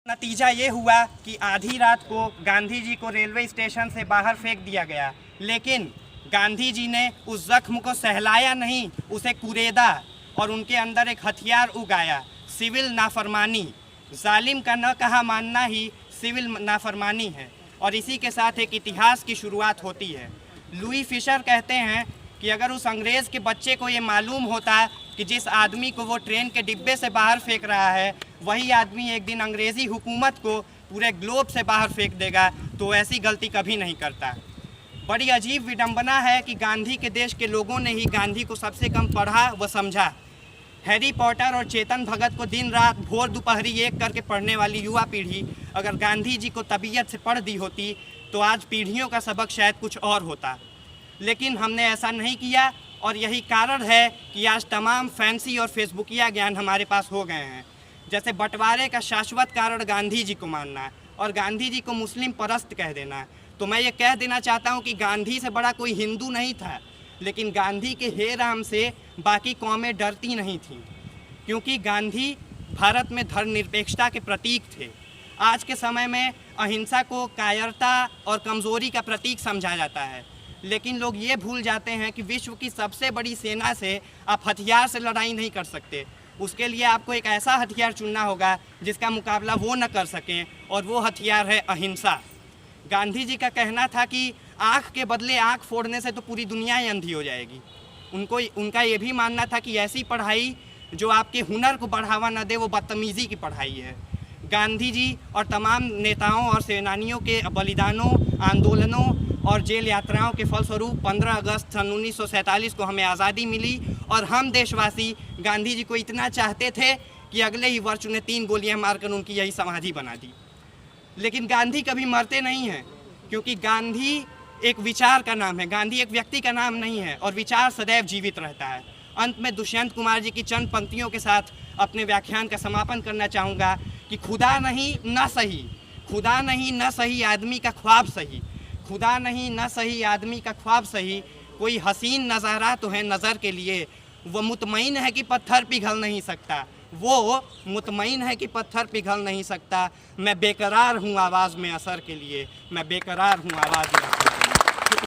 नतीजा ये हुआ कि आधी रात को गांधी जी को रेलवे स्टेशन से बाहर फेंक दिया गया, लेकिन गांधी जी ने उस जख्म को सहलाया नहीं, उसे कुरेदा और उनके अंदर एक हथियार उगाया, सिविल नाफरमानी। जालिम का न कहा मानना ही सिविल नाफरमानी है और इसी के साथ एक इतिहास की शुरुआत होती है। लुई फिशर कहते हैं कि अगर उस अंग्रेज़ के बच्चे को ये मालूम होता कि जिस आदमी को वो ट्रेन के डिब्बे से बाहर फेंक रहा है वही आदमी एक दिन अंग्रेज़ी हुकूमत को पूरे ग्लोब से बाहर फेंक देगा, तो ऐसी गलती कभी नहीं करता। बड़ी अजीब विडंबना है कि गांधी के देश के लोगों ने ही गांधी को सबसे कम पढ़ा व समझा। हैरी पॉटर और चेतन भगत को दिन रात भोर दोपहरी एक करके पढ़ने वाली युवा पीढ़ी अगर गांधी जी को तबीयत से पढ़ दी होती तो आज पीढ़ियों का सबक शायद कुछ और होता, लेकिन हमने ऐसा नहीं किया और यही कारण है कि आज तमाम फैंसी और फेसबुकिया ज्ञान हमारे पास हो गए हैं। जैसे बंटवारे का शाश्वत कारण गांधी जी को मानना और गांधी जी को मुस्लिम परस्त कह देना। तो मैं ये कह देना चाहता हूँ कि गांधी से बड़ा कोई हिंदू नहीं था, लेकिन गांधी के हे राम से बाकी कौमें डरती नहीं थीं, क्योंकि गांधी भारत में धर्मनिरपेक्षता के प्रतीक थे। आज के समय में अहिंसा को कायरता और कमज़ोरी का प्रतीक समझा जाता है, लेकिन लोग ये भूल जाते हैं कि विश्व की सबसे बड़ी सेना से आप हथियार से लड़ाई नहीं कर सकते। उसके लिए आपको एक ऐसा हथियार चुनना होगा जिसका मुकाबला वो न कर सकें, और वो हथियार है अहिंसा। गांधी जी का कहना था कि आँख के बदले आँख फोड़ने से तो पूरी दुनिया ही अंधी हो जाएगी। उनका ये भी मानना था कि ऐसी पढ़ाई जो आपके हुनर को बढ़ावा न दे वो बदतमीज़ी की पढ़ाई है। गांधी जी और तमाम नेताओं और सेनानियों के बलिदानों, आंदोलनों और जेल यात्राओं के फलस्वरूप 15 अगस्त सन 1947 को हमें आज़ादी मिली और हम देशवासी गांधी जी को इतना चाहते थे कि अगले ही वर्ष उन्हें 3 गोलियां मारकर उनकी यही समाधि बना दी। लेकिन गांधी कभी मरते नहीं हैं, क्योंकि गांधी एक विचार का नाम है, गांधी एक व्यक्ति का नाम नहीं है और विचार सदैव जीवित रहता है। अंत में दुष्यंत कुमार जी की चंद पंक्तियों के साथ अपने व्याख्यान का समापन करना चाहूँगा कि खुदा नहीं न सही, खुदा नहीं न सही आदमी का ख्वाब सही, खुदा नहीं न सही आदमी का ख्वाब सही, कोई हसीन नज़ारा तो है नज़र के लिए, वो मुतमईन है कि पत्थर पिघल नहीं सकता, वो मुतमईन है कि पत्थर पिघल नहीं सकता। मैं बेकरार हूँ आवाज़ में असर के लिए, मैं बेकरार हूँ आवाज़ में।